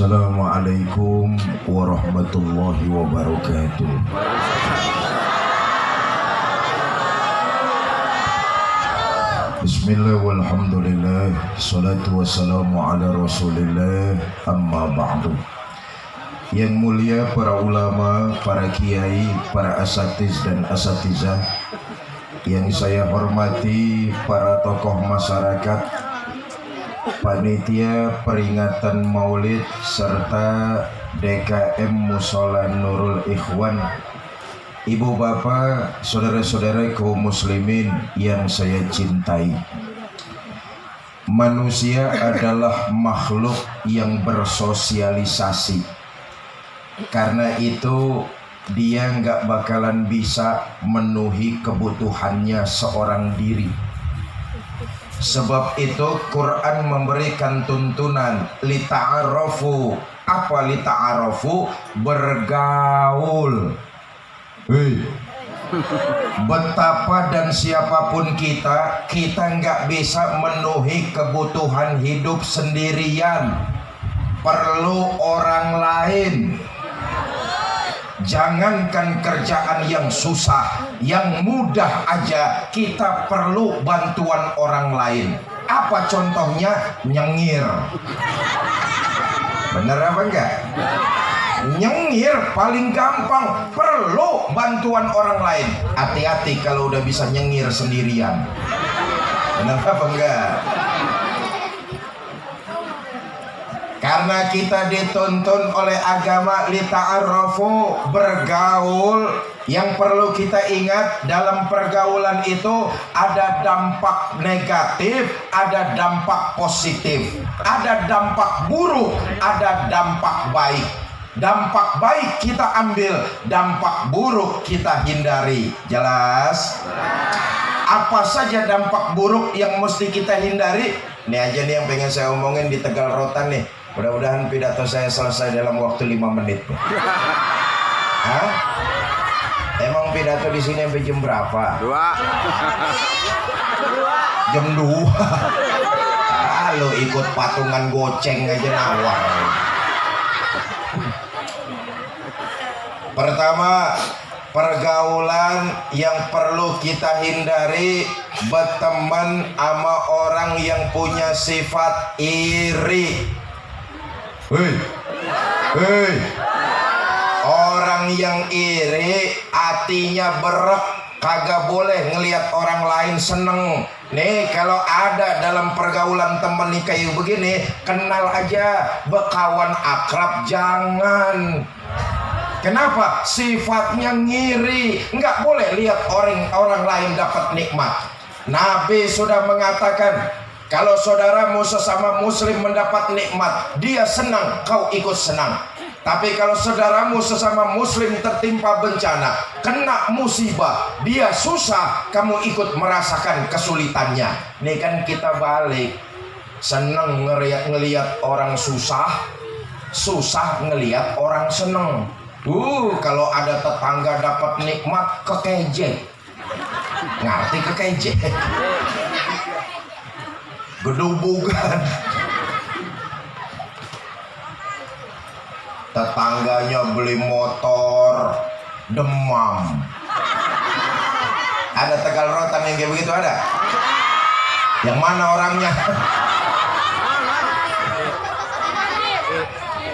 Assalamualaikum warahmatullahi wabarakatuh. Bismillah walhamdulillah, salatu wassalamu ala rasulillah, amma ba'du. Yang mulia para ulama, para kiai, para asatiz dan asatizah, yang saya hormati para tokoh masyarakat, panitia peringatan Maulid serta DKM Mushola Nurul Ikhwan, ibu bapak, saudara-saudara kaum muslimin yang saya cintai. Manusia adalah makhluk yang bersosialisasi. Karena itu dia nggak bakalan bisa memenuhi kebutuhannya seorang diri. Sebab itu Quran memberikan tuntunan lita'arafu. Apa lita'arafu? Bergaul. Betapa dan siapapun kita nggak bisa memenuhi kebutuhan hidup sendirian. Perlu orang lain. Jangankan kerjaan yang susah, yang mudah aja kita perlu bantuan orang lain. Apa contohnya? Nyengir. Bener apa enggak? Nyengir paling gampang, perlu bantuan orang lain. Hati-hati kalau udah bisa nyengir sendirian. Bener apa enggak? Karena kita dituntun oleh agama lita'arafu, bergaul. Yang perlu kita ingat, dalam pergaulan itu ada dampak negatif, ada dampak positif, ada dampak buruk, ada dampak baik. Dampak baik kita ambil, dampak buruk kita hindari. Jelas? Apa saja dampak buruk yang mesti kita hindari? Ini aja nih yang pengen saya omongin di Tegal Rotan nih. Mudah-mudahan pidato saya selesai dalam waktu 5 menit. Hah? Emang pidato di sini sampai jam berapa? 2. Jam 2. Lo ikut patungan goceng aja nawar. Pertama, pergaulan yang perlu kita hindari, berteman sama orang yang punya sifat iri. Orang yang iri hatinya berek, kagak boleh ngelihat orang lain seneng. Nih kalau ada dalam pergaulan temen nih kayak begini, kenal aja, berkawan akrab jangan. Kenapa? Sifatnya ngiri, nggak boleh lihat orang lain dapat nikmat. Nabi sudah mengatakan, kalau saudaramu sesama muslim mendapat nikmat, dia senang, kau ikut senang. Tapi kalau saudaramu sesama muslim tertimpa bencana, kena musibah, dia susah, kamu ikut merasakan kesulitannya. Ini kan kita balik. Senang ngelihat orang susah, susah ngelihat orang senang. Kalau ada tetangga dapat nikmat, kekejek. Ngerti kekejek? Gedubukan. Tetangganya beli motor, demam. Ada Tegal Rotan yang kayak begitu ada? Yang mana orangnya?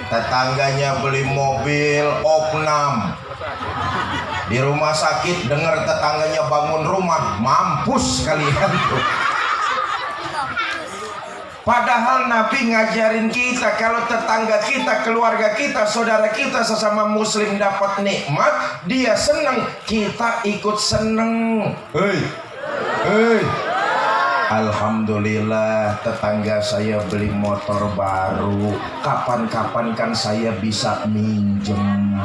Tetangganya beli mobil opnam. Di rumah sakit dengar tetangganya bangun rumah, mampus kalian tuh. Padahal Nabi ngajarin kita, kalau tetangga kita, keluarga kita, saudara kita sesama muslim dapat nikmat, dia senang, kita ikut senang. Alhamdulillah tetangga saya beli motor baru, kapan-kapan kan saya bisa minjem.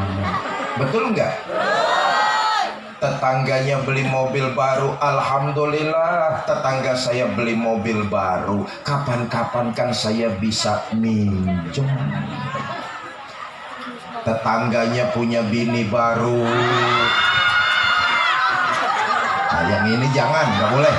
Betul nggak? Tetangganya beli mobil baru, alhamdulillah tetangga saya beli mobil baru, kapan-kapan kan saya bisa minjem. Tetangganya punya bini baru. Nah yang ini jangan, nggak boleh.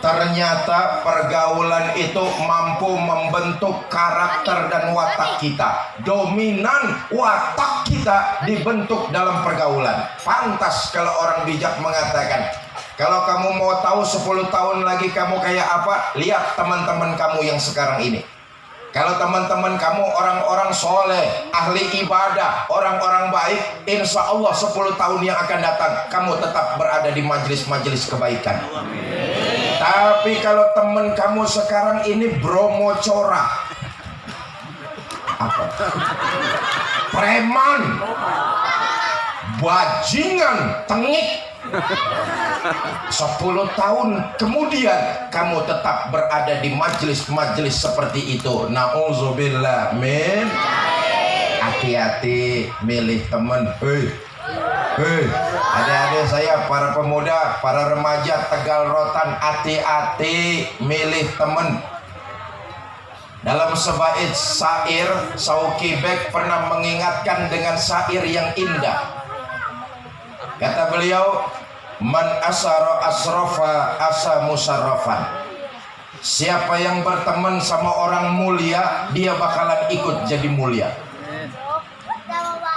Ternyata pergaulan itu mampu membentuk karakter dan watak kita. Dominan watak kita dibentuk dalam pergaulan. Pantas kalau orang bijak mengatakan, kalau kamu mau tahu 10 tahun lagi kamu kayak apa, lihat teman-teman kamu yang sekarang ini. Kalau teman-teman kamu orang-orang soleh, ahli ibadah, orang-orang baik, insya Allah 10 tahun yang akan datang kamu tetap berada di majelis-majelis kebaikan. Tapi kalau teman kamu sekarang ini bromo corak, apa? Preman, bajingan, tengik, 10 tahun kemudian kamu tetap berada di majelis-majelis seperti itu. Nauzubillah min. Hati-hati milih teman. Hei, adik-adik saya, para pemuda, para remaja Tegal Rotan, hati-hati milih teman. Dalam sebaik syair, Sauki Bek pernah mengingatkan dengan syair yang indah. Kata beliau, man asara asrafa asa musarrafan. Siapa yang berteman sama orang mulia, dia bakalan ikut jadi mulia.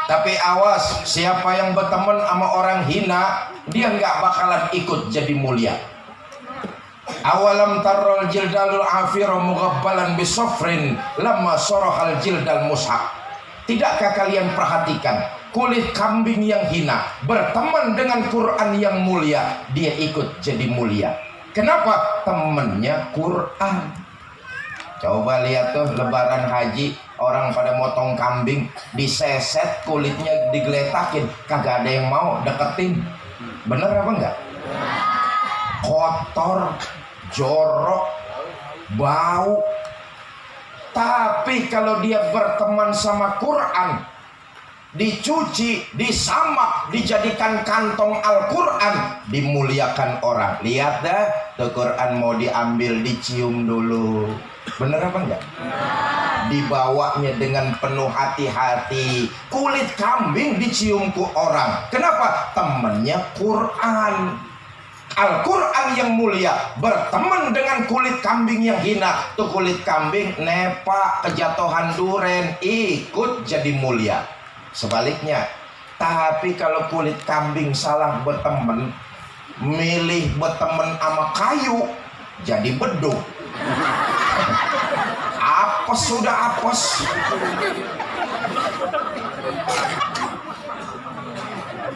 Tapi awas, siapa yang berteman sama orang hina, dia nggak bakalan ikut jadi mulia. Awalam tarral jildalul afira mughabbalan bisofrin lamma sorohal jildal mushab. Tidakkah kalian perhatikan kulit kambing yang hina berteman dengan Quran yang mulia, dia ikut jadi mulia. Kenapa? Temennya Quran. Coba lihat tuh lebaran haji, orang pada motong kambing, diseset kulitnya, digeletakin, kagak ada yang mau deketin. Bener apa enggak? Kotor, jorok, bau. Tapi kalau dia berteman sama Quran, dicuci, disamak, dijadikan kantong Al-Quran, dimuliakan orang. Lihat dah, tuh Quran mau diambil, dicium dulu. Bener apa enggak? Dibawanya dengan penuh hati-hati. Kulit kambing dicium ke orang. Kenapa? Temennya Quran. Al-Quran yang mulia berteman dengan kulit kambing yang hina. Tuh kulit kambing nepa, kejatuhan duren, ikut jadi mulia. Sebaliknya, tapi kalau kulit kambing salah berteman, milih berteman sama kayu, jadi beduk. Apes sudah apes.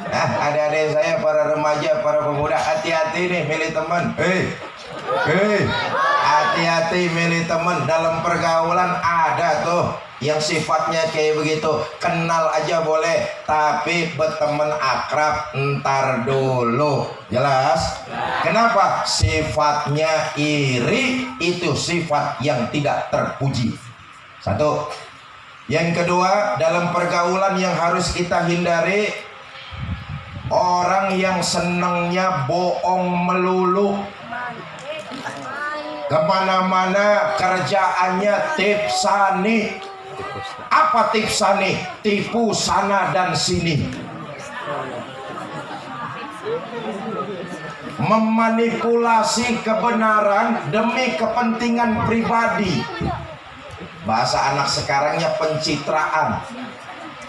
Nah, adik-adik saya, para remaja, para pemuda, hati-hati nih milih teman. Hati-hati milih teman. Dalam pergaulan ada tuh yang sifatnya kayak begitu. Kenal aja boleh, tapi berteman akrab ntar dulu. Jelas? Kenapa? Sifatnya iri, itu sifat yang tidak terpuji. Satu. Yang kedua, dalam pergaulan yang harus kita hindari, orang yang senangnya bohong melulu. Kemana-mana kerjaannya tipsani. Apa tipsani? Tipu sana dan sini, memanipulasi kebenaran demi kepentingan pribadi. Bahasa anak sekarangnya pencitraan.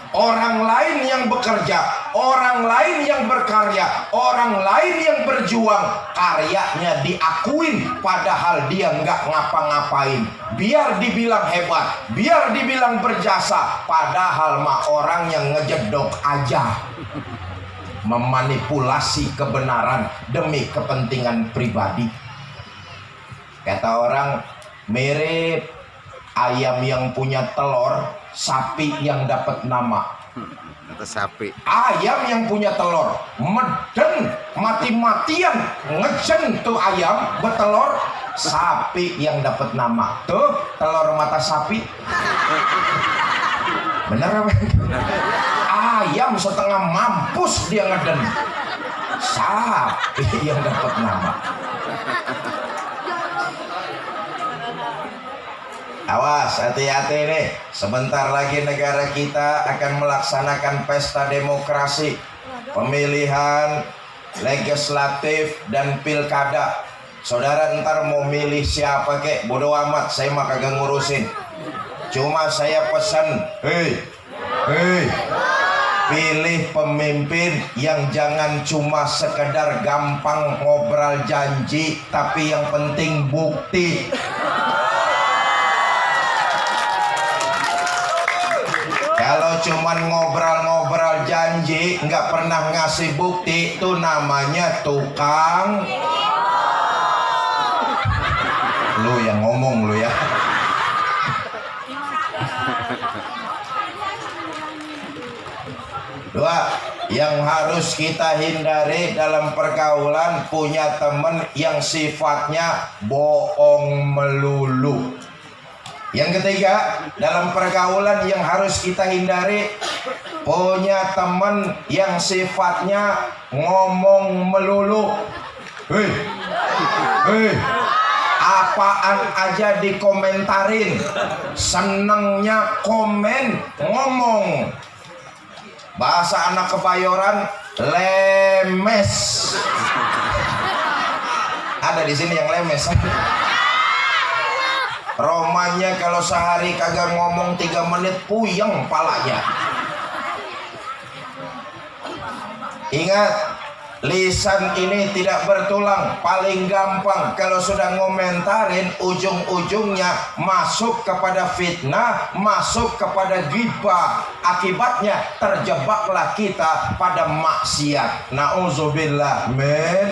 Orang lain yang bekerja, orang lain yang berkarya, orang lain yang berjuang, karyanya diakuin padahal dia nggak ngapa-ngapain. Biar dibilang hebat, biar dibilang berjasa, padahal mah orang yang ngejedok aja. Memanipulasi kebenaran demi kepentingan pribadi. Kata orang, mirip ayam yang punya telur, sapi yang dapat nama. Sapi. Ayam yang punya telur, meden, mati-matian ngejen tuh ayam bertelur. Sapi yang dapat nama. Tuh telur mata sapi. Bener apa? Ayam setengah mampus dia ngeden. Sapi yang dapat nama. Awas, hati-hati nih. Sebentar lagi negara kita akan melaksanakan pesta demokrasi, pemilihan legislatif dan pilkada. Saudara ntar mau milih siapa kek, bodo amat, saya mah kagak ngurusin. Cuma saya pesan, hei, pilih pemimpin yang jangan cuma sekedar gampang ngobrol janji, tapi yang penting bukti. Kalau cuman ngobrol-ngobrol janji, nggak pernah ngasih bukti, itu namanya tukang. Lu yang ngomong lu ya. Dua, yang harus kita hindari dalam pergaulan, punya temen yang sifatnya bohong melulu. Yang ketiga, dalam pergaulan yang harus kita hindari, punya temen yang sifatnya ngomong melulu. Hei, apaan aja dikomentarin, senengnya komen, ngomong. Bahasa anak Kebayoran, lemes. Ada di sini yang lemes. Romanya kalau sehari kagak ngomong 3 menit puyeng palanya. Ingat, lisan ini tidak bertulang. Paling gampang kalau sudah ngomentarin, ujung-ujungnya masuk kepada fitnah, masuk kepada ghibah. Akibatnya terjebaklah kita pada maksiat. Nauzubillah min.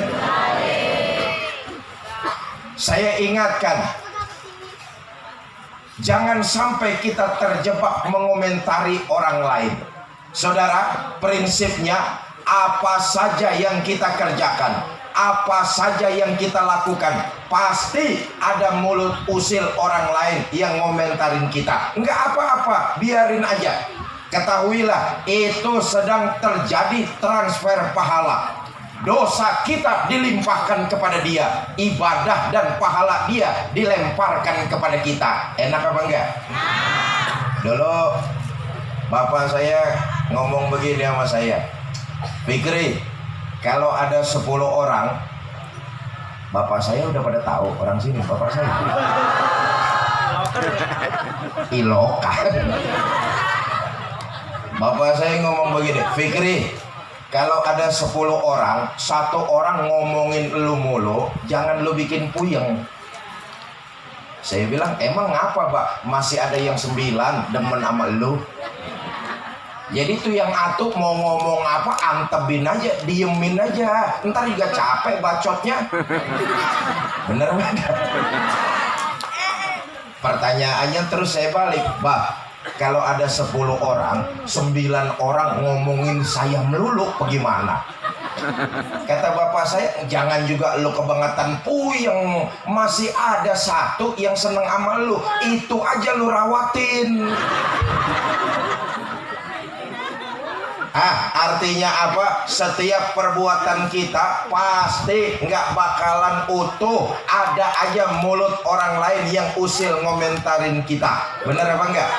Saya ingatkan, jangan sampai kita terjebak mengomentari orang lain. Saudara, prinsipnya apa saja yang kita kerjakan, apa saja yang kita lakukan, pasti ada mulut usil orang lain yang ngomentarin kita. Enggak apa-apa, biarin aja. Ketahuilah, itu sedang terjadi transfer pahala. Dosa kita dilimpahkan kepada dia, ibadah dan pahala dia dilemparkan kepada kita. Enak apa enggak? Dulu bapak saya ngomong begini sama saya, Fikri, kalau ada 10 orang, bapak saya udah pada tahu orang sini, bapak saya ilokan. Bapak saya ngomong begini, Fikri, kalau ada 10 orang, 1 orang ngomongin lu mulu, jangan lu bikin puyeng. Saya bilang, emang apa, Pak? Masih ada yang 9 demen sama lu. Jadi tuh yang atuk mau ngomong apa, antebin aja, diemin aja. Ntar juga capek bacotnya. Bener enggak? Pertanyaannya terus saya balik, Bah, kalau ada 10 orang, 9 orang ngomongin saya melulu, bagaimana? Kata bapak saya, jangan juga lu kebangetan puyeng. Masih ada 1 yang seneng sama lu, itu aja lu rawatin. Artinya apa? Setiap perbuatan kita pasti nggak bakalan utuh. Ada aja mulut orang lain yang usil ngomentarin kita. Bener apa enggak?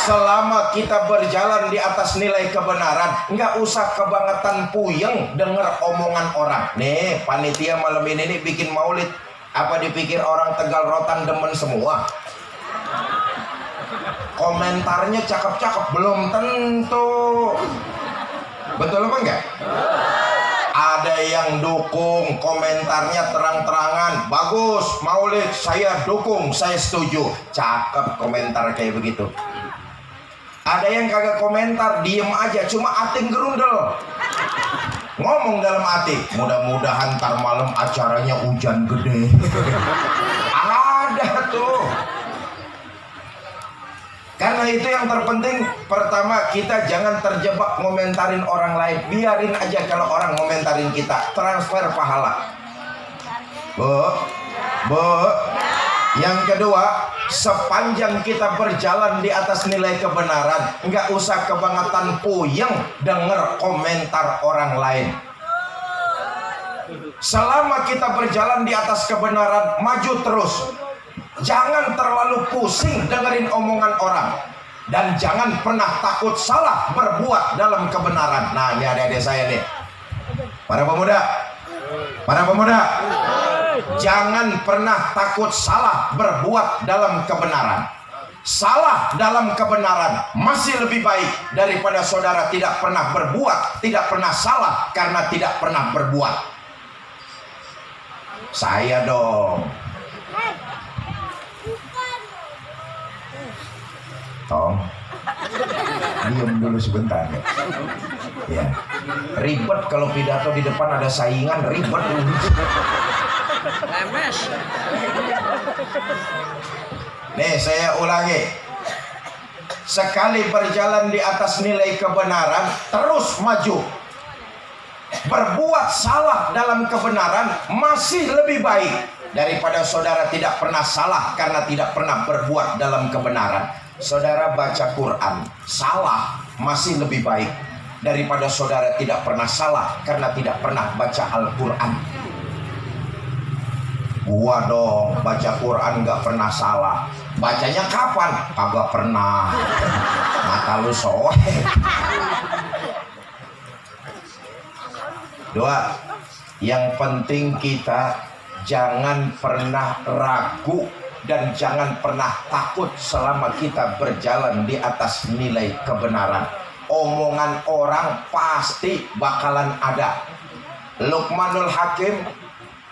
Selama kita berjalan di atas nilai kebenaran, nggak usah kebangetan puyeng denger omongan orang. Nih, panitia malam ini nih bikin maulid. Apa dipikir orang Tegal Rotan demen semua? Komentarnya cakep-cakep, belum tentu. Betul apa enggak? Ada yang dukung, komentarnya terang-terangan, bagus, maulid, saya dukung, saya setuju. Cakep komentar kayak begitu. Ada yang kagak komentar, diem aja, cuma ating gerundel. Ngomong dalam hati, mudah-mudahan ntar malam acaranya hujan gede. Ada tuh. Karena itu yang terpenting, pertama kita jangan terjebak ngomentarin orang lain. Biarin aja kalau orang ngomentarin kita, transfer pahala. Bu. Yang kedua, sepanjang kita berjalan di atas nilai kebenaran, nggak usah kebangetan puyeng denger komentar orang lain. Selama kita berjalan di atas kebenaran, maju terus. Jangan terlalu pusing dengerin omongan orang. Dan jangan pernah takut salah berbuat dalam kebenaran. Nah, ini adik-adik saya nih, para pemuda. Jangan pernah takut salah berbuat dalam kebenaran. Salah dalam kebenaran masih lebih baik daripada saudara tidak pernah berbuat, tidak pernah salah karena tidak pernah berbuat. Saya dong. Tong, diam dulu sebentar ya. Ya. Ribet kalau pidato di depan ada saingan, ribet. Lemes. Nih saya ulangi. Sekali berjalan di atas nilai kebenaran, terus maju. Berbuat salah dalam kebenaran masih lebih baik daripada saudara tidak pernah salah karena tidak pernah berbuat dalam kebenaran. Saudara baca Quran, salah masih lebih baik daripada saudara tidak pernah salah karena tidak pernah baca Al-Quran. Gua dong baca Quran gak pernah salah. Bacanya kapan? Kagak pernah. Mata lu soek. 2. Yang penting kita jangan pernah ragu dan jangan pernah takut selama kita berjalan di atas nilai kebenaran. Omongan orang pasti bakalan ada. Luqmanul Hakim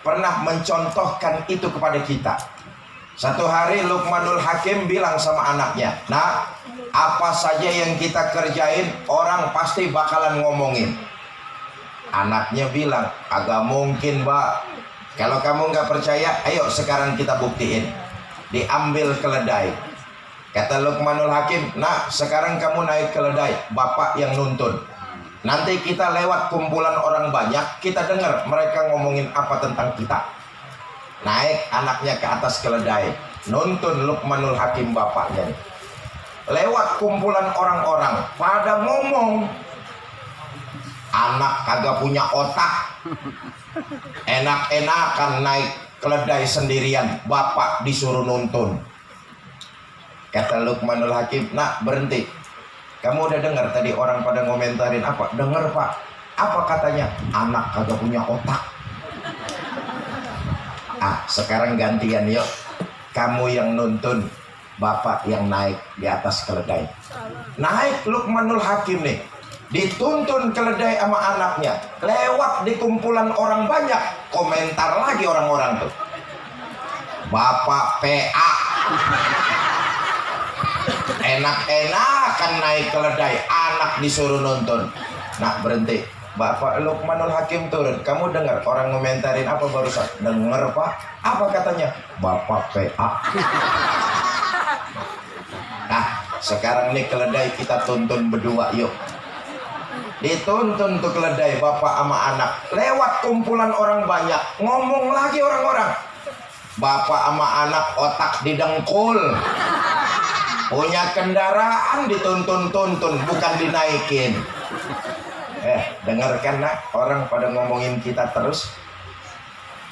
pernah mencontohkan itu kepada kita. Satu hari Luqmanul Hakim bilang sama anaknya, "Nah, apa saja yang kita kerjain orang pasti bakalan ngomongin." Anaknya bilang, "Agak mungkin, Mbak. Kalau kamu nggak percaya, ayo sekarang kita buktiin." Diambil keledai. Kata Luqmanul Hakim, "Nah, sekarang kamu naik keledai, bapak yang nuntun. Nanti kita lewat kumpulan orang banyak, kita dengar mereka ngomongin apa tentang kita." Naik anaknya ke atas keledai, nuntun Luqmanul Hakim bapaknya. Lewat kumpulan orang-orang, pada ngomong. Anak kagak punya otak. Enak-enakan naik keledai sendirian, bapak disuruh nuntun. Kata Luqmanul Hakim, "Nak, berhenti. Kamu udah dengar tadi orang pada ngomentarin apa?" "Dengar, Pak." "Apa katanya?" "Anak kagak punya otak." Sekarang gantian yuk. Kamu yang nuntun, bapak yang naik di atas keledai. Naik Luqmanul Hakim nih, dituntun keledai sama anaknya. Lewat di kumpulan orang banyak, komentar lagi orang-orang tuh. "Bapak PA. Enak-enakan naik keledai, anak disuruh nuntun." "Nah, berhenti. Bapak Luqmanul Hakim turun. Kamu dengar orang ngomentarin apa barusan?" "Dengar, Pak." "Apa katanya?" "Bapak PA." Nah, sekarang nih keledai kita tuntun berdua yuk. Dituntun tuh keledai bapak sama anak. Lewat kumpulan orang banyak, ngomong lagi orang-orang. Bapak sama anak otak didengkul. Punya kendaraan dituntun-tuntun, bukan dinaikin. Dengarkan nak, orang pada ngomongin kita terus.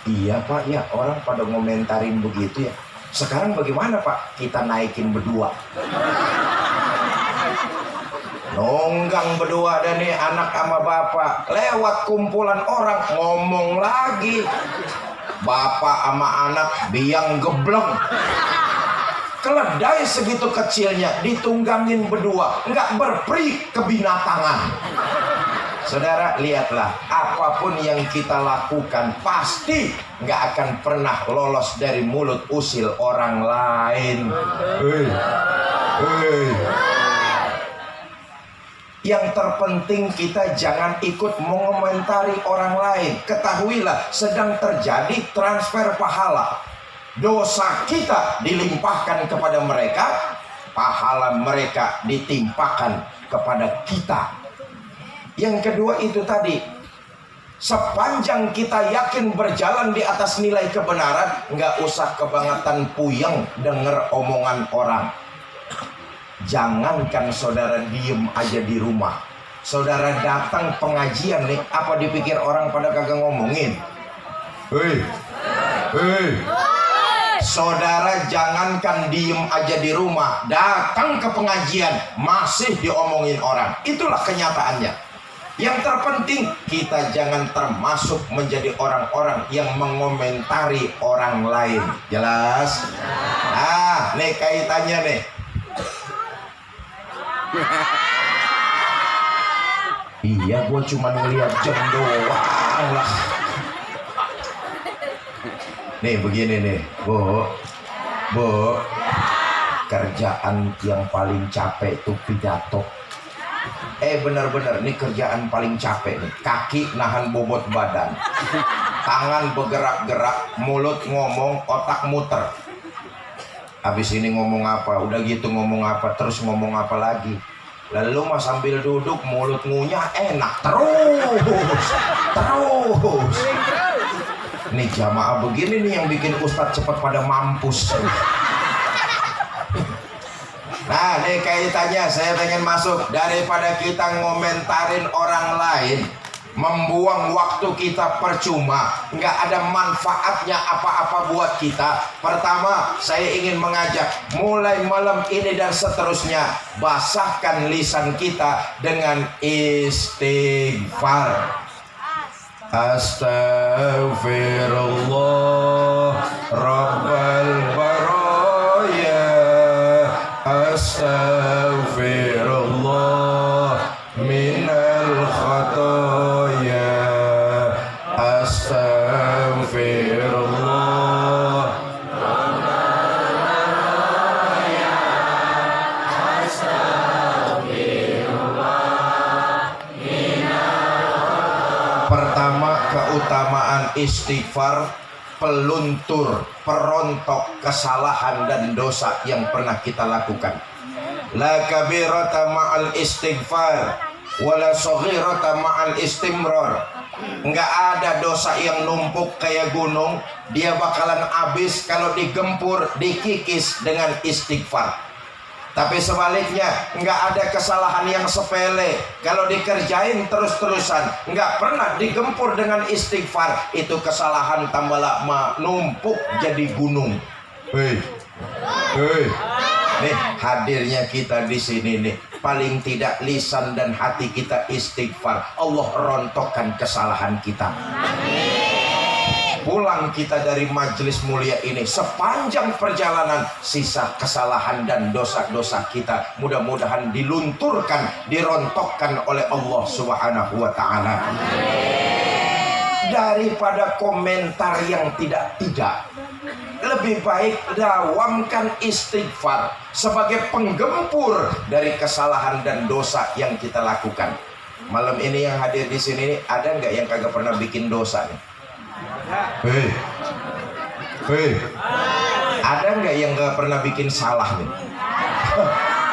"Iya Pak, ya orang pada ngomentarin begitu ya. Sekarang bagaimana Pak? Kita naikin berdua." Nonggang berdua dan nih anak sama bapak. Lewat kumpulan orang ngomong lagi. Bapak sama anak biang gebleng. Keledai segitu kecilnya ditunggangin berdua, nggak berperi kebinatangan. Saudara, lihatlah, apapun yang kita lakukan pasti nggak akan pernah lolos dari mulut usil orang lain. Yang terpenting kita jangan ikut mengomentari orang lain. Ketahuilah sedang terjadi transfer pahala. Dosa kita dilimpahkan kepada mereka, pahala mereka ditimpakan kepada kita. Yang kedua itu tadi, sepanjang kita yakin berjalan di atas nilai kebenaran, nggak usah kebangetan puyeng denger omongan orang. Jangankan saudara diem aja di rumah, saudara datang pengajian nih, apa dipikir orang pada kagak ngomongin? Hei. Saudara jangankan diem aja di rumah, datang ke pengajian masih diomongin orang. Itulah kenyataannya. Yang terpenting kita jangan termasuk menjadi orang-orang yang mengomentari orang lain. Jelas? Nah, nih kaitannya nih. Iya, gue cuma ngeliat jam doang lah. Nih begini nih, Bu, kerjaan yang paling capek itu pidato. Bener-bener nih kerjaan paling capek nih. Kaki nahan bobot badan, tangan bergerak-gerak, mulut ngomong, otak muter. Habis ini ngomong apa, udah gitu ngomong apa, terus ngomong apa lagi. Lalu mah sambil duduk mulut ngunyah enak terus. Nih jamaah begini nih yang bikin ustadz cepat pada mampus. Nah, nih kaitannya saya pengen masuk. Daripada kita ngomentarin orang lain, membuang waktu kita percuma, nggak ada manfaatnya apa-apa buat kita. Pertama, saya ingin mengajak mulai malam ini dan seterusnya, basahkan lisan kita dengan istighfar. Astaghfirullah Rabbal baraya, astaghfirullah minal khataya, astaghfirullah Rabbal baraya, astaghfirullah minal khataya. Pertama, keutamaan istighfar, peluntur, perontok kesalahan dan dosa yang pernah kita lakukan. La kabirata ma'al istighfar wala saghirata ma'al istimrar. Enggak ada dosa yang numpuk kayak gunung, dia bakalan habis kalau digempur, dikikis dengan istighfar. Tapi sebaliknya, enggak ada kesalahan yang sepele kalau dikerjain terus-terusan, enggak pernah digempur dengan istighfar, itu kesalahan tambah lama numpuk jadi gunung. Hei. Nih hadirnya kita di sini nih, paling tidak lisan dan hati kita istighfar, Allah rontokkan kesalahan kita. Pulang kita dari majelis mulia ini, sepanjang perjalanan sisa kesalahan dan dosa-dosa kita mudah-mudahan dilunturkan, dirontokkan oleh Allah Subhanahu wa ta'ala. Daripada komentar yang tidak-tidak, lebih baik dawamkan istighfar sebagai penggempur dari kesalahan dan dosa yang kita lakukan. Malam ini yang hadir di sini ada nggak yang kagak pernah bikin dosa nih? Hei, ada nggak yang nggak pernah bikin salah nih?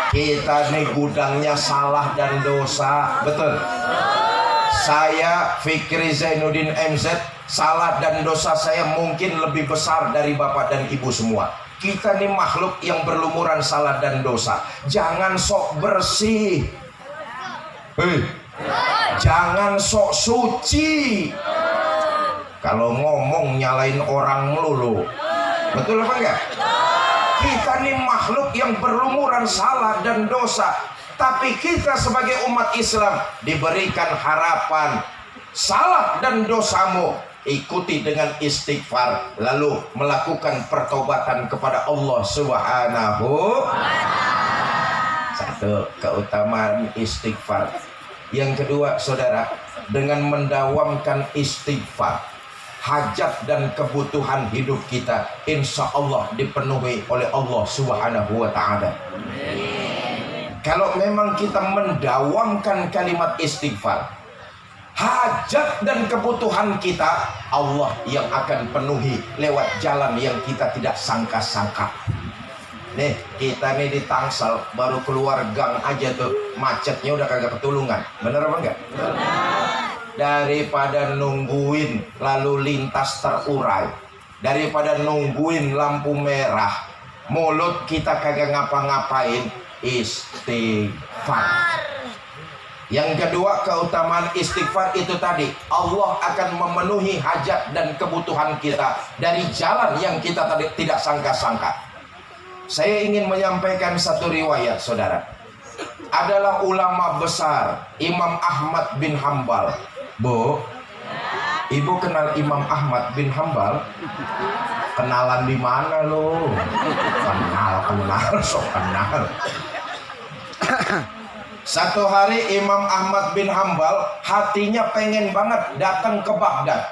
Kita nih gudangnya salah dan dosa, betul? Saya Fikri Zainuddin MZ, salah dan dosa saya mungkin lebih besar dari bapak dan ibu semua. Kita nih makhluk yang berlumuran salah dan dosa. Jangan sok bersih, jangan sok suci. Kalau ngomong nyalain orang melulu, betul apa enggak? Kita nih makhluk yang berlumuran salah dan dosa, tapi kita sebagai umat Islam diberikan harapan. Salah dan dosamu ikuti dengan istighfar, lalu melakukan pertobatan kepada Allah Subhanahu. Satu, keutamaan istighfar. Yang kedua, saudara, dengan mendawamkan istighfar, hajat dan kebutuhan hidup kita insya Allah dipenuhi oleh Allah Subhanahu wa ta'ala. Kalau memang kita mendawamkan kalimat istighfar, hajat dan kebutuhan kita Allah yang akan penuhi lewat jalan yang kita tidak sangka-sangka. Nih kita nih di Tangsel, baru keluar gang aja tuh macetnya udah kagak ketulungan. Bener apa enggak? Daripada nungguin lalu lintas terurai, daripada nungguin lampu merah, mulut kita kagak ngapa-ngapain, istighfar. Yang kedua, keutamaan istighfar itu tadi, Allah akan memenuhi hajat dan kebutuhan kita dari jalan yang kita tadi tidak sangka-sangka. Saya ingin menyampaikan satu riwayat, saudara. adalah ulama besar Imam Ahmad bin Hambal. Bu, ibu kenal Imam Ahmad bin Hambal? Kenalan di mana lo? Kenal, sok kenal. Satu hari Imam Ahmad bin Hambal hatinya pengen banget datang ke Baghdad.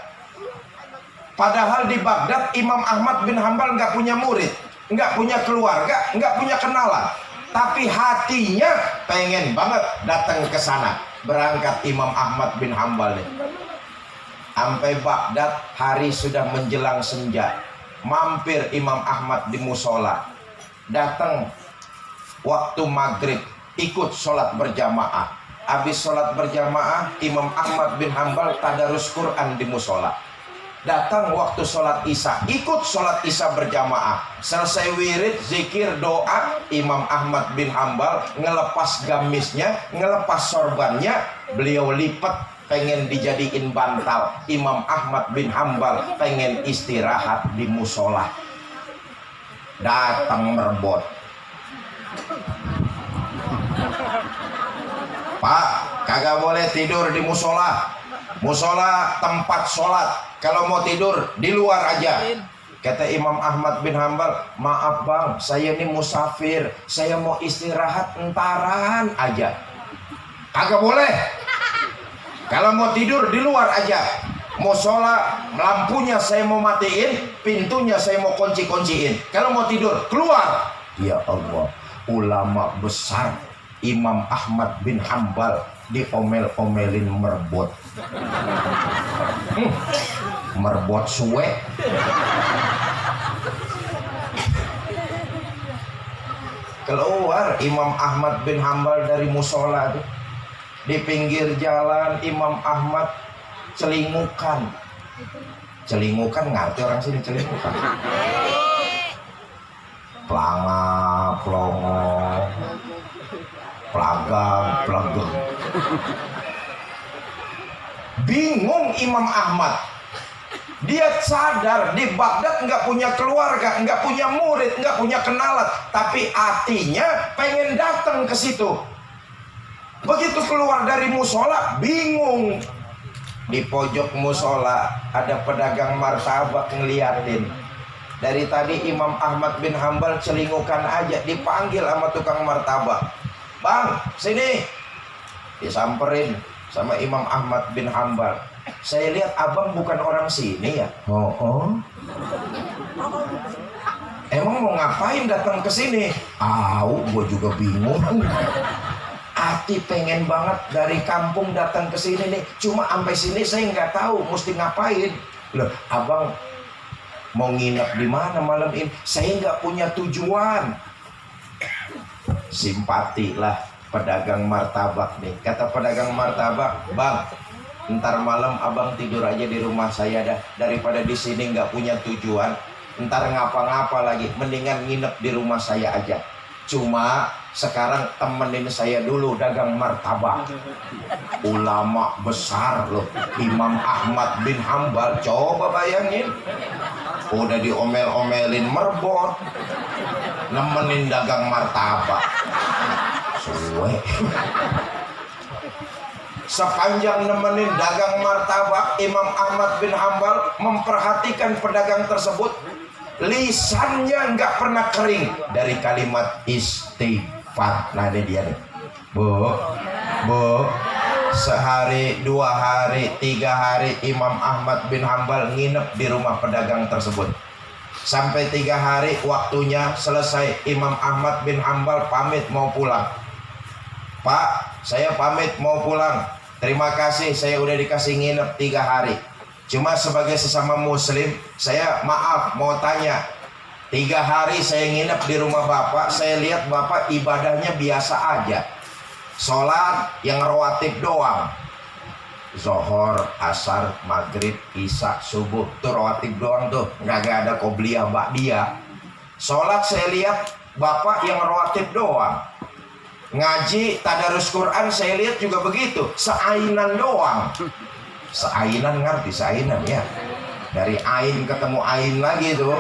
Padahal di Baghdad Imam Ahmad bin Hambal nggak punya murid, nggak punya keluarga, nggak punya kenalan. Tapi hatinya pengen banget datang ke sana. Berangkat Imam Ahmad bin Hambal nih. Sampai Baghdad, hari sudah menjelang senja. Mampir Imam Ahmad di musola. Datang waktu maghrib, ikut sholat berjamaah. Habis sholat berjamaah, Imam Ahmad bin Hambal tadarus Quran di musola. Datang waktu sholat isya, ikut sholat isya berjamaah. Selesai wirid, zikir, doa, Imam Ahmad bin Hambal ngelepas gamisnya, ngelepas sorbannya, beliau lipat, pengen dijadiin bantal. Imam Ahmad bin Hambal pengen istirahat di musola. Datang merebot. Pak, kagak boleh tidur di musola. Musola tempat sholat. Kalau mau tidur di luar aja. Kata Imam Ahmad bin Hambal, maaf bang, saya ini musafir, saya mau istirahat entaran aja. Kagak boleh. Kalau mau tidur di luar aja. Musola lampunya saya mau matiin, pintunya saya mau kunci-kunciin. Kalau mau tidur keluar. Ya Allah, ulama besar Imam Ahmad bin Hambal diomel-omelin merbot. Merbot suwe. Keluar Imam Ahmad bin Hambal dari musola tuh. Di pinggir jalan Imam Ahmad celingukan. Celingukan, ngerti orang sini celingukan? Pelanga, pelongo, pelagang, pelageng. Bingung Imam Ahmad. Dia sadar di Baghdad nggak punya keluarga, nggak punya murid, nggak punya kenalan, tapi hatinya pengen datang ke situ. Begitu keluar dari musola, bingung. Di pojok musola ada pedagang martabak ngeliatin. Dari tadi Imam Ahmad bin Hambal celingukan aja, dipanggil sama tukang martabak. Bang, sini. Disamperin sama Imam Ahmad bin Hambal. Saya lihat abang bukan orang sini ya? Oh. Emang mau ngapain datang ke sini? Gue juga bingung. Hati pengen banget dari kampung datang ke sini nih. Cuma sampai sini saya nggak tahu mesti ngapain. Loh, abang mau nginep di mana malam ini? Saya nggak punya tujuan. Simpati lah pedagang martabak nih. Kata pedagang martabak, bang, ntar malam abang tidur aja di rumah saya dah, daripada di sini nggak punya tujuan. Ntar ngapa-ngapa lagi, mendingan nginep di rumah saya aja. Cuma sekarang temenin saya dulu dagang martabak. Ulama besar loh, Imam Ahmad bin Hambal. Coba bayangin, udah diomel-omelin merbot, nemenin dagang martabak. Suwe. Sepanjang nemenin dagang martabak, Imam Ahmad bin Hambal memperhatikan pedagang tersebut. Lisannya nggak pernah kering dari kalimat istighfar. Nah ini dia nih. Bu, sehari, 2 hari, 3 hari Imam Ahmad bin Hambal nginep di rumah pedagang tersebut. Sampai 3 hari waktunya selesai, Imam Ahmad bin Hambal pamit mau pulang. Pak, saya pamit mau pulang. Terima kasih, saya udah dikasih nginep 3 hari. Cuma sebagai sesama muslim, saya maaf mau tanya. 3 hari saya nginep di rumah Bapak, saya lihat Bapak ibadahnya biasa aja. Sholat yang rawatib doang. Zohor, asar, maghrib, isya, subuh. Tuh rawatib doang tuh, nggak ada qobliyah ba'diyah. Sholat saya lihat Bapak yang rawatib doang. Ngaji, tadarus Quran saya lihat juga begitu, seainan doang. Seainan, ngerti seainan ya? Dari ain ketemu ain lagi tuh.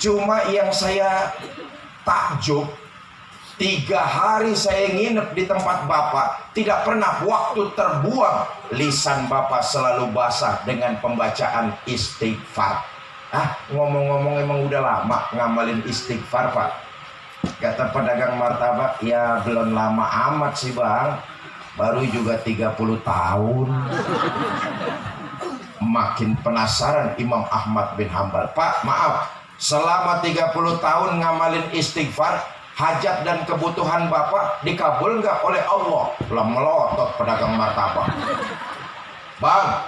Cuma yang saya takjub. 3 hari saya nginep di tempat Bapak, tidak pernah waktu terbuang lisan Bapak selalu basah dengan pembacaan istighfar. Ngomong-ngomong emang udah lama ngamalin istighfar, Pak? Kata pedagang martabak, ya belum lama amat sih Bang, baru juga 30 tahun. Makin penasaran Imam Ahmad bin Hambal. Pak, maaf, selama 30 tahun ngamalin istighfar, hajat dan kebutuhan Bapak dikabul nggak oleh Allah? Lah melotot pedagang martabak. Bang,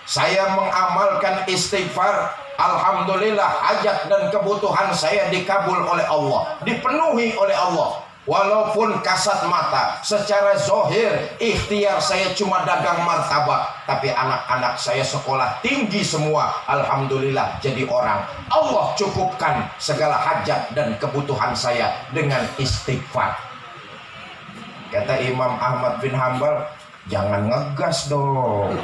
saya mengamalkan istighfar, alhamdulillah hajat dan kebutuhan saya dikabul oleh Allah, dipenuhi oleh Allah. Walaupun kasat mata, secara zohir ikhtiar saya cuma dagang martabak, tapi anak-anak saya sekolah tinggi semua, alhamdulillah jadi orang. Allah cukupkan segala hajat dan kebutuhan saya dengan istighfar. Kata Imam Ahmad bin Hambal, jangan ngegas dong.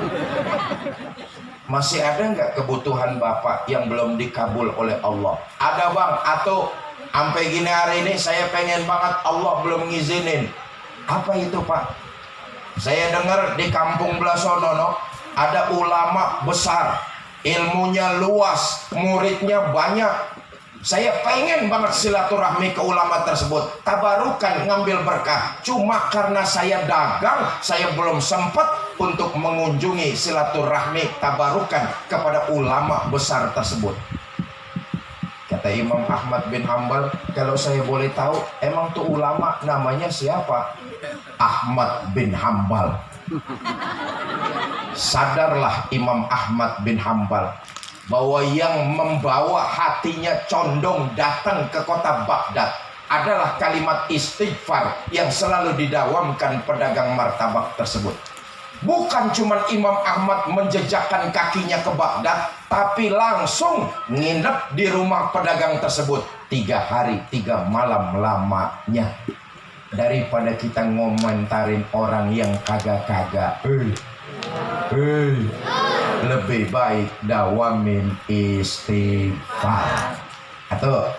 Masih ada nggak kebutuhan Bapak yang belum dikabul oleh Allah? Ada Bang, atau sampai gini hari ini saya pengen banget, Allah belum ngizinin. Apa itu Pak? Saya dengar di kampung Blasonono ada ulama besar, ilmunya luas, muridnya banyak. Saya pengen banget silaturahmi ke ulama tersebut, tabarukan ngambil berkah. Cuma karena saya dagang, saya belum sempat untuk mengunjungi silaturahmi tabarukan kepada ulama besar tersebut. Kata Imam Ahmad bin Hambal, kalau saya boleh tahu, emang tuh ulama namanya siapa? Ahmad bin Hambal. Sadarlah Imam Ahmad bin Hambal bahwa yang membawa hatinya condong datang ke kota Baghdad adalah kalimat istighfar yang selalu didawamkan pedagang martabak tersebut. Bukan cuma Imam Ahmad menjejakkan kakinya ke Baghdad, tapi langsung nginep di rumah pedagang tersebut 3 hari 3 malam lamanya. Daripada kita ngomentarin orang yang kagak-kagak, lebih baik dawamin istighfar. Atau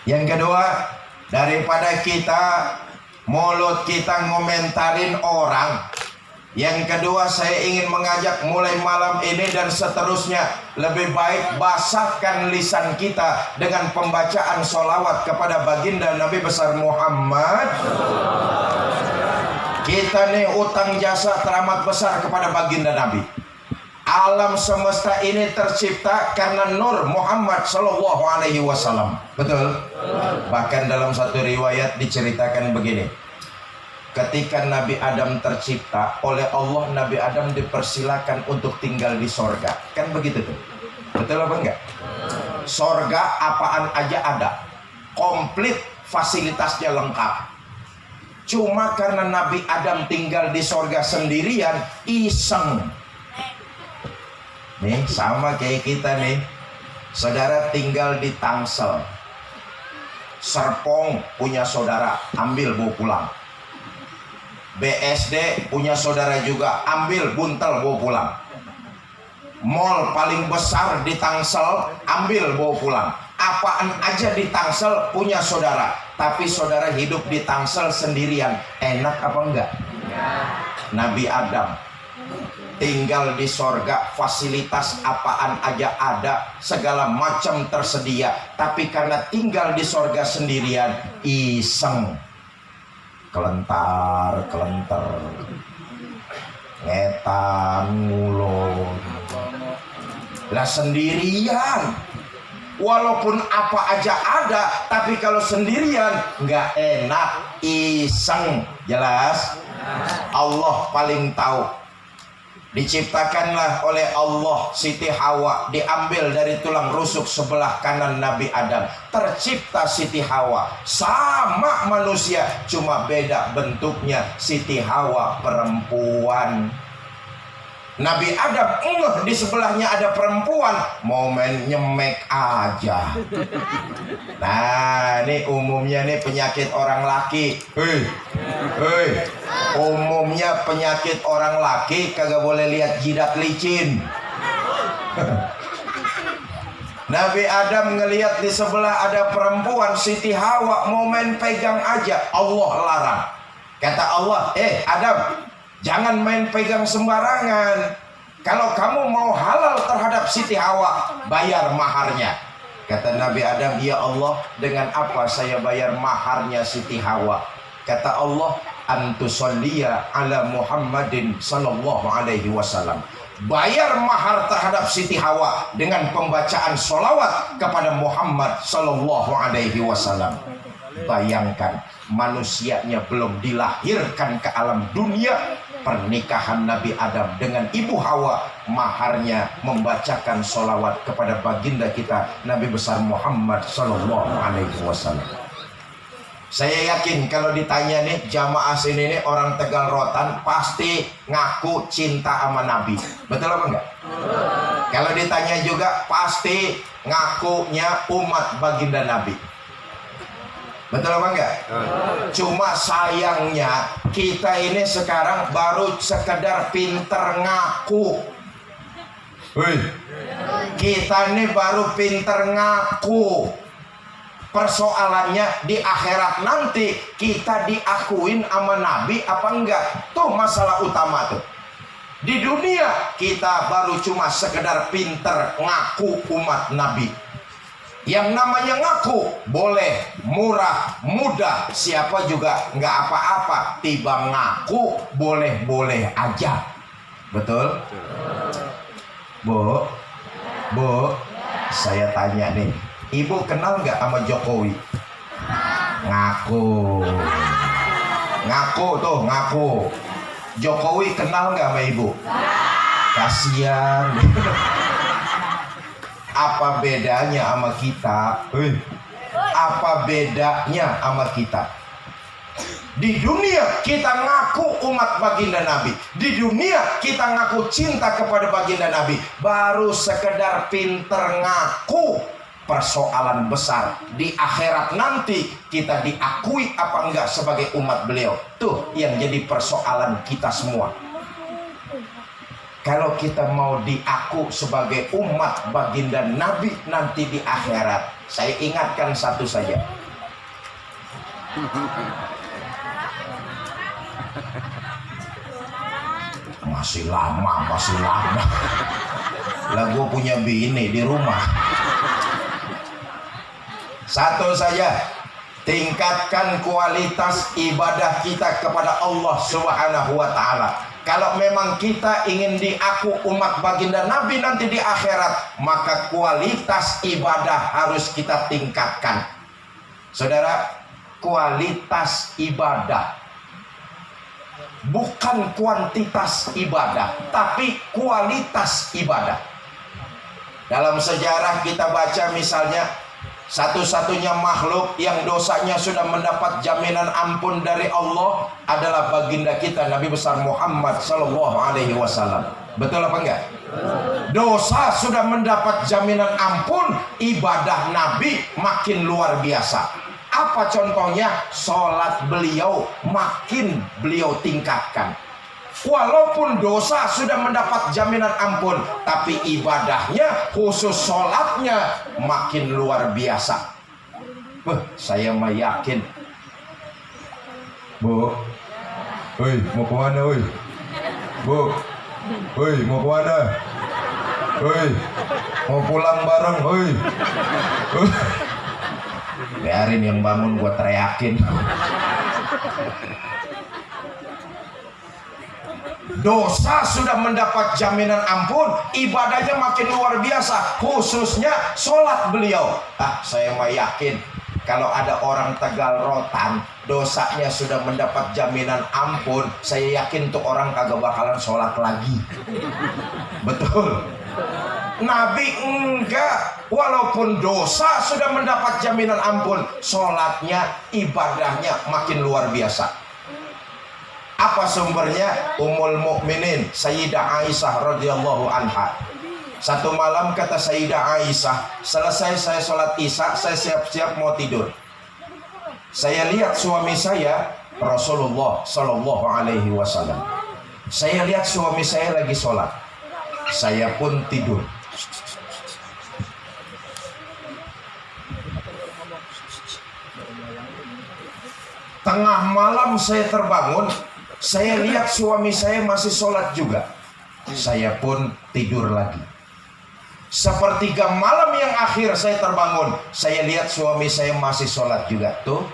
yang kedua, daripada kita mulut kita ngomentarin orang, yang kedua saya ingin mengajak mulai malam ini dan seterusnya, lebih baik basahkan lisan kita dengan pembacaan sholawat kepada baginda Nabi besar Muhammad. Kita nih utang jasa teramat besar kepada baginda Nabi. Alam semesta ini tercipta karena nur Muhammad Sallallahu Alaihi Wasallam. Betul? Bahkan dalam satu riwayat diceritakan begini. Ketika Nabi Adam tercipta, oleh Allah Nabi Adam dipersilakan untuk tinggal di sorga. Kan begitu tuh? Betul apa enggak? Sorga apaan aja ada, komplit fasilitasnya lengkap. Cuma karena Nabi Adam tinggal di sorga sendirian, iseng. Nih sama kayak kita nih, saudara tinggal di Tangsel, Serpong punya saudara, ambil bawa pulang. BSD punya saudara juga, ambil buntel bawa pulang. Mall paling besar di Tangsel, ambil bawa pulang. Apaan aja di Tangsel punya saudara, tapi saudara hidup di Tangsel sendirian, enak apa enggak? Nabi Adam tinggal di sorga, fasilitas apaan aja ada, segala macam tersedia, tapi karena tinggal di sorga sendirian, iseng, kelentar, ngetan, ngulon, lah sendirian. Walaupun apa aja ada, tapi kalau sendirian nggak enak, iseng. Jelas? Allah paling tahu. Diciptakanlah oleh Allah Siti Hawa, diambil dari tulang rusuk sebelah kanan Nabi Adam. Tercipta Siti Hawa sama manusia, cuma beda bentuknya. Siti Hawa perempuan, Nabi Adam di sebelahnya ada perempuan, mau main nyemek aja. Nah, ini umumnya nih penyakit orang laki. Umumnya penyakit orang laki kagak boleh lihat jidat licin. Nabi Adam ngelihat di sebelah ada perempuan, Siti Hawa, mau main pegang aja, Allah larang. Kata Allah, Adam, jangan main pegang sembarangan. Kalau kamu mau halal terhadap Siti Hawa, bayar maharnya. Kata Nabi Adam, ya Allah, dengan apa saya bayar maharnya Siti Hawa? Kata Allah, antusolliya ala Muhammadin sallallahu alaihi wasallam. Bayar mahar terhadap Siti Hawa dengan pembacaan sholawat kepada Muhammad sallallahu alaihi wasallam. Bayangkan, manusianya belum dilahirkan ke alam dunia, pernikahan Nabi Adam dengan Ibu Hawa, maharnya membacakan sholawat kepada baginda kita Nabi besar Muhammad sallallahu alaihi wasallam. Saya yakin kalau ditanya nih jamaah sini nih orang Tegal Rotan pasti ngaku cinta sama Nabi. Betul apa enggak? Kalau ditanya juga pasti ngakunya umat baginda Nabi. Betul apa enggak? Cuma sayangnya kita ini sekarang baru sekedar pinter ngaku. Kita ini baru pinter ngaku. Persoalannya di akhirat nanti kita diakuin sama Nabi apa enggak? Tuh masalah utama tuh. Di dunia kita baru cuma sekedar pinter ngaku umat Nabi. Yang namanya ngaku boleh murah, mudah, siapa juga nggak apa-apa. Tiba ngaku boleh-boleh aja. Betul? Bu, saya tanya nih, Ibu kenal nggak sama Jokowi? Ngaku. Ngaku tuh, ngaku. Jokowi kenal nggak sama Ibu? Kasian. Apa bedanya sama kita? Apa bedanya sama kita? Di dunia kita ngaku umat baginda Nabi. Di dunia kita ngaku cinta kepada baginda Nabi. Baru sekedar pinter ngaku. Persoalan besar di akhirat nanti kita diakui apa enggak sebagai umat beliau. Tuh yang jadi persoalan kita semua. Kalau kita mau diaku sebagai umat baginda Nabi nanti di akhirat, saya ingatkan satu saja. Masih lama. Lah gue punya bini di rumah. Satu saja, tingkatkan kualitas ibadah kita kepada Allah Subhanahu wa ta'ala. Kalau memang kita ingin diaku umat baginda Nabi nanti di akhirat, maka kualitas ibadah harus kita tingkatkan. Saudara, kualitas ibadah bukan kuantitas ibadah, tapi kualitas ibadah. Dalam sejarah kita baca misalnya, satu-satunya makhluk yang dosanya sudah mendapat jaminan ampun dari Allah adalah baginda kita Nabi besar Muhammad sallallahu alaihi wasallam. Betul apa enggak? Dosa sudah mendapat jaminan ampun, ibadah Nabi makin luar biasa. Apa contohnya? Sholat beliau makin beliau tingkatkan. Walaupun dosa sudah mendapat jaminan ampun, tapi ibadahnya khusus sholatnya makin luar biasa. Saya mah yakin. Bu, mau kemana? Bu, mau kemana? Mau pulang bareng? Biarin yang bangun gua teriakin. Dosa sudah mendapat jaminan ampun, ibadahnya makin luar biasa, khususnya sholat beliau. Saya mah yakin kalau ada orang Tegal Rotan dosanya sudah mendapat jaminan ampun, saya yakin tuh orang kagak bakalan sholat lagi. Betul. Nabi enggak, walaupun dosa sudah mendapat jaminan ampun, sholatnya, ibadahnya makin luar biasa. Apa sumbernya? Ummul Mukminin Sayyidah Aisyah radhiyallahu anha. Satu malam kata Sayyidah Aisyah, selesai saya sholat isya, saya siap-siap mau tidur. Saya lihat suami saya Rasulullah sallallahu alaihi wasallam. Saya lihat suami saya lagi sholat. Saya pun tidur. Tengah malam saya terbangun, saya lihat suami saya masih sholat juga. Saya pun tidur lagi. Sepertiga malam yang akhir saya terbangun, saya lihat suami saya masih sholat juga. Tuh,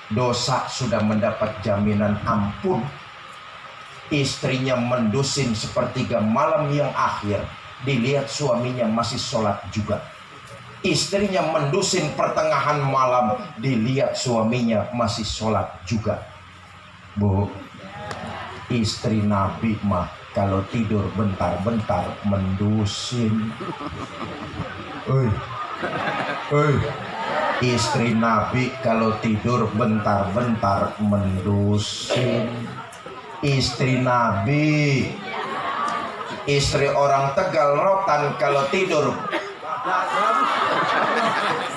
dosa sudah mendapat jaminan ampun. Istrinya mendusin sepertiga malam yang akhir, dilihat suaminya masih sholat juga. Istrinya mendusin pertengahan malam, dilihat suaminya masih sholat juga. Bu, istri Nabi mah kalau tidur bentar-bentar mendusin. Istri Nabi kalau tidur bentar-bentar mendusin. Istri Nabi, istri orang Tegal Rotan kalau tidur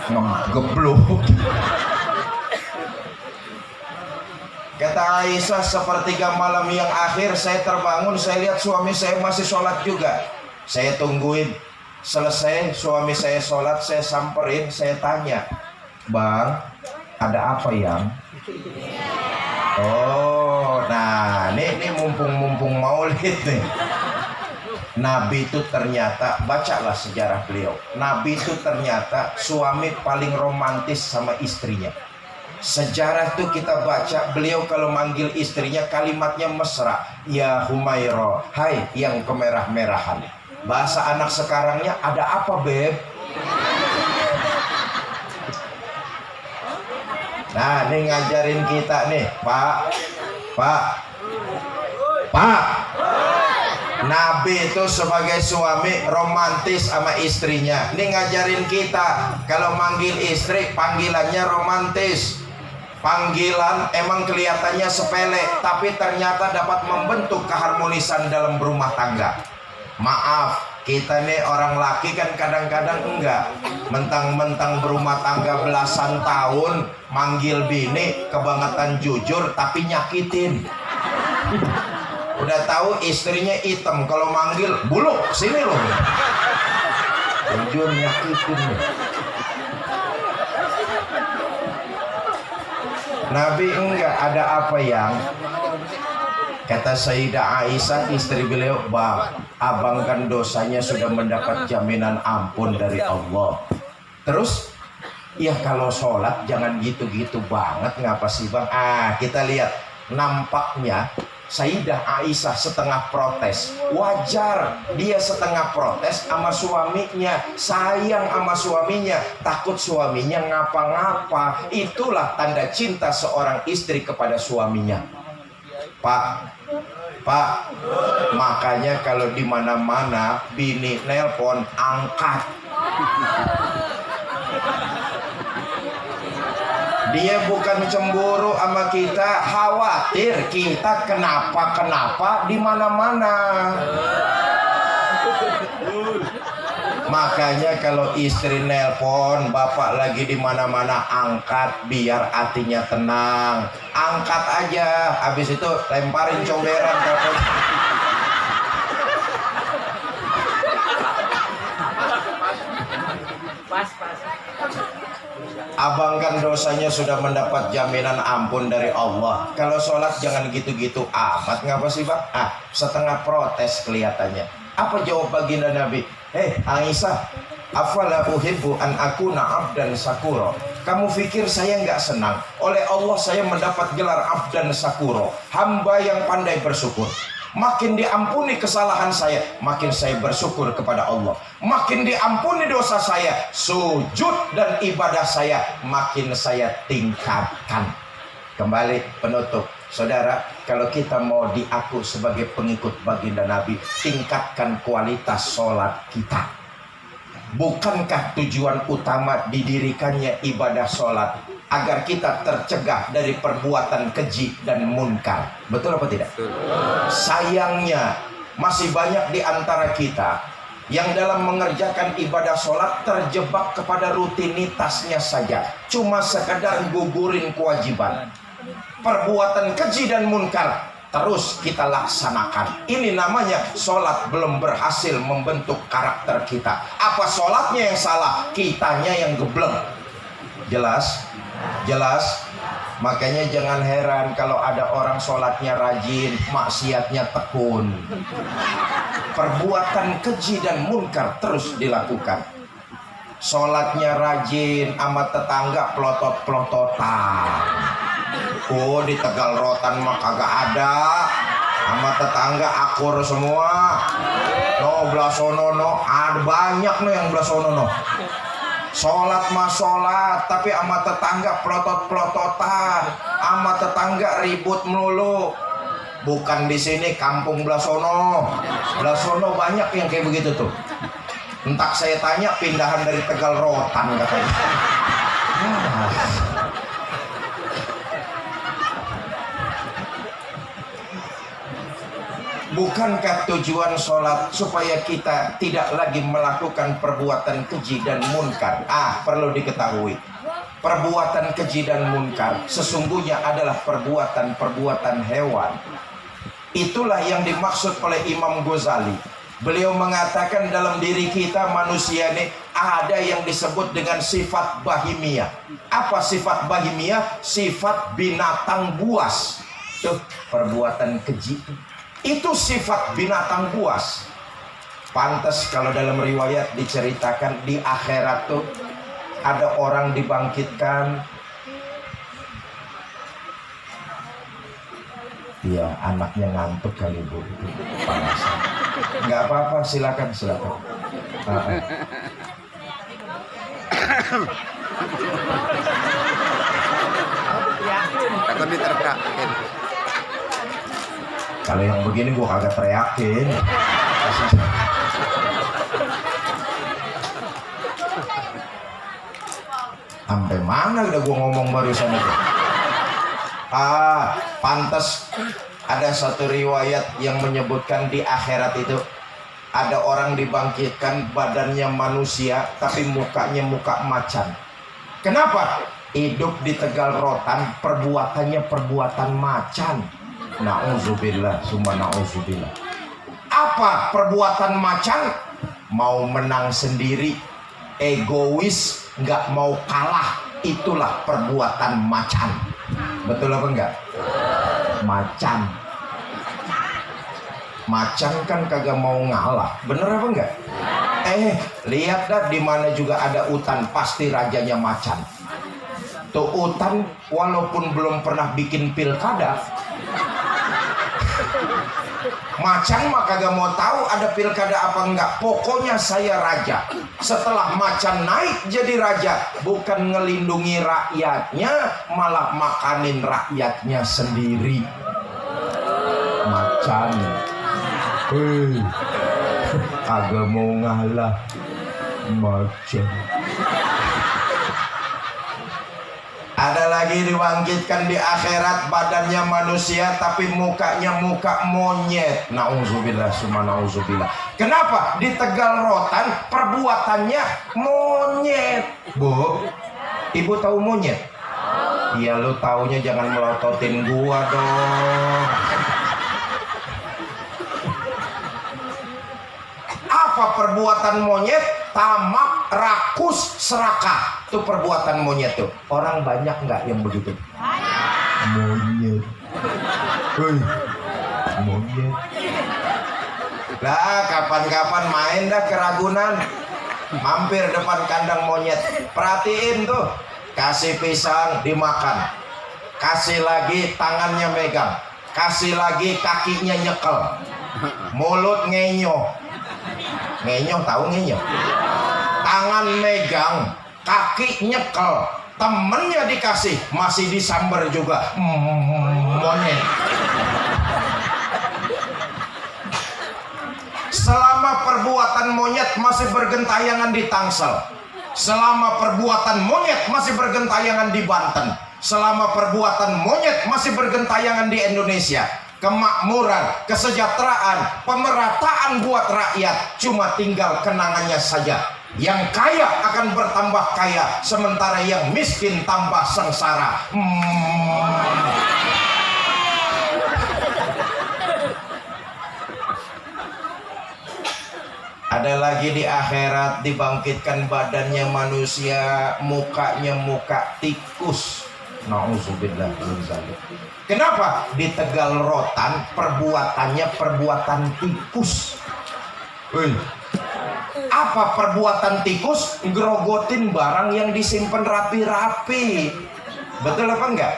ngegebluk. Kata Aisyah, sepertiga malam yang akhir saya terbangun, saya lihat suami saya masih sholat juga. Saya tungguin, selesai suami saya sholat, saya samperin, saya tanya, "Bang, ada apa yang?" Oh, nah ini mumpung maulid nih. Nabi itu ternyata, bacalah sejarah beliau. Nabi itu ternyata suami paling romantis sama istrinya. Sejarah itu kita baca, beliau kalau manggil istrinya kalimatnya mesra. Ya Humaira, hai yang kemerah-merahan. Bahasa anak sekarangnya, ada apa beb? Nah, ini ngajarin kita nih, Pak. Nabi itu sebagai suami romantis sama istrinya. Ini ngajarin kita kalau manggil istri panggilannya romantis. Panggilan emang kelihatannya sepele, tapi ternyata dapat membentuk keharmonisan dalam berumah tangga. Maaf, kita nih orang laki kan kadang-kadang enggak. Mentang-mentang berumah tangga belasan tahun, manggil bini kebangetan jujur tapi nyakitin. Udah tahu istrinya hitam, kalau manggil buluk sini loh. Jujur nyakitin. Nabi enggak, ada apa yang? Kata Sayyidah Aisyah istri beliau, "Bang, abang kan dosanya sudah mendapat jaminan ampun dari Allah." Terus, ya kalau sholat jangan gitu-gitu banget, ngapa sih bang? Kita lihat, nampaknya Sayyidah Aisyah setengah protes. Wajar dia setengah protes sama suaminya, sayang sama suaminya, takut suaminya ngapa-ngapa. Itulah tanda cinta seorang istri kepada suaminya. Pak, makanya kalau di mana-mana bini nelpon, angkat. Dia bukan cemburu sama kita, khawatir kita kenapa di mana-mana. Makanya kalau istri nelpon, bapak lagi di mana-mana, angkat biar hatinya tenang. Angkat aja, habis itu lemparin comberan telepon. Pas. Abang kan dosanya sudah mendapat jaminan ampun dari Allah. Kalau sholat jangan gitu-gitu amat, ngapa sih bang? Setengah protes kelihatannya. Apa jawab baginda Nabi? Aisyah, afala uhibbu an akuna abdan sakuro. Kamu pikir saya nggak senang? Oleh Allah saya mendapat gelar abdan sakuro, hamba yang pandai bersyukur. Makin diampuni kesalahan saya, makin saya bersyukur kepada Allah. Makin diampuni dosa saya, sujud dan ibadah saya makin saya tingkatkan. Kembali penutup, saudara, kalau kita mau diaku sebagai pengikut baginda Nabi, tingkatkan kualitas sholat kita. Bukankah tujuan utama didirikannya ibadah sholat agar kita tercegah dari perbuatan keji dan munkar? Betul apa tidak? Betul. Sayangnya masih banyak di antara kita yang dalam mengerjakan ibadah sholat terjebak kepada rutinitasnya saja, cuma sekedar gugurin kewajiban. Perbuatan keji dan munkar terus kita laksanakan. Ini namanya sholat belum berhasil membentuk karakter kita. Apa sholatnya yang salah? Kitanya yang gebleng. Jelas? Makanya jangan heran kalau ada orang sholatnya rajin, maksiatnya tekun. Perbuatan keji dan munkar terus dilakukan. Sholatnya rajin, sama tetangga pelotot-pelototan. Oh, di Tegal Rotan mah kagak ada. Sama tetangga akur semua. No, blasono no, ada banyak no yang blasono no. Sholat mah sholat, tapi sama tetangga pelotot-pelototan, sama tetangga ribut melulu. Bukan di sini kampung Blasono. Blasono banyak yang kayak begitu tuh. Entah saya tanya pindahan dari Tegal Rotan katanya. Bukankah tujuan sholat supaya kita tidak lagi melakukan perbuatan keji dan munkar? Perlu diketahui, perbuatan keji dan munkar sesungguhnya adalah perbuatan hewan. Itulah yang dimaksud oleh Imam Ghazali. Beliau mengatakan dalam diri kita manusia ini ada yang disebut dengan sifat bahimiyah. Apa sifat bahimiyah? Sifat binatang buas. Tuh, perbuatan keji itu sifat binatang buas. Pantas kalau dalam riwayat diceritakan di akhirat tuh ada orang dibangkitkan. Ya, anaknya ngantuk kali bu, panasan. Nggak apa-apa, silakan. Takut diterkakin. Kalau yang begini gua kagak teriakin. Sampai mana udah gua ngomong barusan itu? Pantas ada satu riwayat yang menyebutkan di akhirat itu ada orang dibangkitkan badannya manusia tapi mukanya muka macan. Kenapa? Hidup di Tegal Rotan perbuatannya perbuatan macan. Na'udzubillah, summa na'udzubillah. Apa perbuatan macan? Mau menang sendiri, egois, nggak mau kalah. Itulah perbuatan macan. Betul apa enggak? Macan kan kagak mau ngalah. Bener apa enggak? Lihat dah di mana juga ada hutan pasti rajanya macan. Tuh hutan walaupun belum pernah bikin pilkada, macan mah kagak mau tahu ada pilkada apa enggak. Pokoknya saya raja. Setelah macan naik jadi raja, bukan ngelindungi rakyatnya, malah makanin rakyatnya sendiri. Macan kagak mau ngalah. Macan. Ada lagi dibangkitkan di akhirat badannya manusia tapi mukanya muka monyet. Na'udzubillah, summa na'udzubillah. Kenapa? Di Tegal Rotan perbuatannya monyet. Bu, ibu tahu monyet? Iya, lu taunya jangan melototin gua dong. Apa perbuatan monyet? Tamak, rakus, serakah. Itu perbuatan monyet tuh. Orang banyak nggak yang begitu? Monyet. Monyet. Lah, kapan-kapan main dah ke Ragunan. Mampir depan kandang monyet. Perhatiin tuh. Kasih pisang dimakan. Kasih lagi tangannya megang. Kasih lagi kakinya nyekel. Mulut ngenyo. Ngenyo, tahu ngenyo? Tangan megang, kaki nyekel, temennya dikasih, masih disamber juga. Monyet. Selama perbuatan monyet masih bergentayangan di Tangsel, selama perbuatan monyet masih bergentayangan di Banten, selama perbuatan monyet masih bergentayangan di Indonesia, kemakmuran, kesejahteraan, pemerataan buat rakyat cuma tinggal kenangannya saja. Yang kaya akan bertambah kaya, sementara yang miskin tambah sengsara. Ada lagi di akhirat dibangkitkan badannya manusia, mukanya muka tikus. Nauzubillah min dzalik. Kenapa? Di Tegal Rotan perbuatannya perbuatan tikus. Apa perbuatan tikus? Grogotin barang yang disimpan rapi-rapi. Betul apa enggak?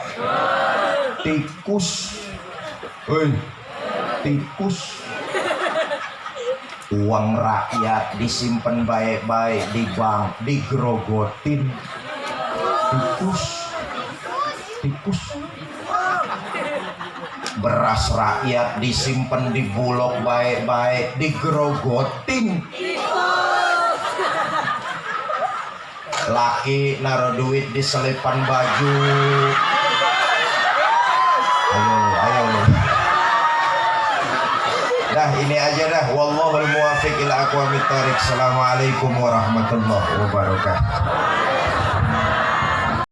Tikus. Tikus. Uang rakyat disimpan baik-baik di bank, digrogotin. Tikus. Beras rakyat disimpan di Bulog baik-baik, digrogotin. Laki naruh duit di selipan baju. Ayo. Dah ini aja dah. Wallahul muwaffiq ila aqwamit thoriq. Assalamualaikum warahmatullahi wabarakatuh.